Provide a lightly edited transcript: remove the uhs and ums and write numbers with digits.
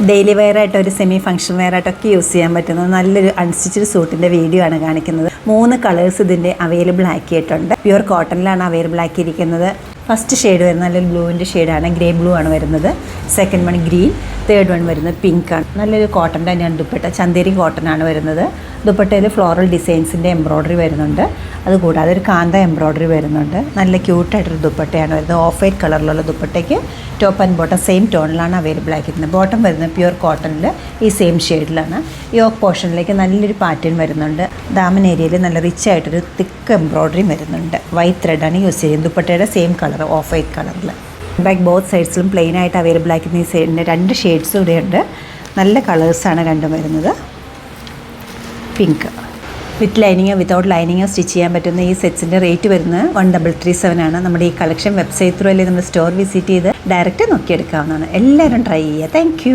Daily വെയറായിട്ട് ഒരു semi function വെയറായിട്ടൊക്കെ use ചെയ്യാൻ പറ്റുന്ന നല്ലൊരു അൺസ്റ്റിച്ചഡ് സൂട്ടിൻ്റെ വീഡിയോ ആണ് കാണിക്കുന്നത്. 3 കളേഴ്സ് ഇതിൻ്റെ അവൈലബിൾ ആക്കിയിട്ടുണ്ട്. പ്യുവർ കോട്ടണിലാണ് അവൈലബിൾ ആക്കിയിരിക്കുന്നത്. ഫസ്റ്റ് ഷെയ്ഡ് വരുന്നത് നല്ലൊരു ബ്ലൂവിൻ്റെ ഷെയ്ഡാണ്, ഗ്രേ ബ്ലൂ ആണ് വരുന്നത്. Second one green, third one വരുന്നത് പിങ്ക് ആണ്. നല്ലൊരു കോട്ടൺ തന്നെയാണ് ദുപ്പട്ട, ചന്തേരി കോട്ടൺ ആണ് വരുന്നത്. ദുപ്പട്ടയിൽ ഫ്ലോറൽ ഡിസൈൻസിൻ്റെ എംബ്രോയ്ഡറി വരുന്നുണ്ട്. അതുകൂടാതെ ഒരു കാന്ത എംബ്രോയ്ഡറി വരുന്നുണ്ട്. നല്ല ക്യൂട്ടായിട്ടൊരു ദുപ്പട്ടയാണ് വരുന്നത്. ഓഫ് വൈറ്റ് കളറിലുള്ള ദുപ്പട്ടയ്ക്ക് ടോപ്പ് ആൻഡ് ബോട്ടം സെയിം ടോണിലാണ് അവൈലബിൾ ആക്കിയിരുന്നത്. ബോട്ടം വരുന്നത് പ്യുവർ കോട്ടണിൽ ഈ സെയിം ഷെയ്ഡിലാണ്. യോക്ക് പോർഷനിലേക്ക് നല്ലൊരു പാറ്റേൺ വരുന്നുണ്ട്. ദാമൻ ഏരിയയിൽ നല്ല റിച്ച് ആയിട്ടൊരു തിക്ക് എംബ്രോയ്ഡറി വരുന്നുണ്ട്. വൈറ്റ് ത്രെഡാണ് യൂസ് ചെയ്യുന്നത്. ദുപ്പട്ടയുടെ സെയിം കളർ, ഓഫ് വൈറ്റ് കളറിൽ. ബാക്ക് ബോത്ത് സൈഡ്സിലും പ്ലെയിൻ ആയിട്ട് അവൈലബിൾ ആക്കുന്ന ഈ സൈഡിൻ്റെ 2 ഷെയ്ഡ്സും ഇവിടെയുണ്ട്. നല്ല കളേഴ്സാണ് രണ്ടും വരുന്നത്. പിങ്ക് വിത്ത് ലൈനിങ്ങോ വിത്തൗട്ട് ലൈനിങ്ങോ സ്റ്റിച്ച് ചെയ്യാൻ പറ്റുന്ന ഈ സെറ്റ്സിൻ്റെ റേറ്റ് വരുന്നത് 1337 ആണ്. നമ്മുടെ ഈ കളക്ഷൻ വെബ്സൈറ്റ് ത്രൂ അല്ലെങ്കിൽ നമ്മൾ സ്റ്റോർ വിസിറ്റ് ചെയ്ത് ഡയറക്റ്റ് നോക്കിയെടുക്കാവുന്നതാണ്. എല്ലാവരും ട്രൈ ചെയ്യുക. താങ്ക്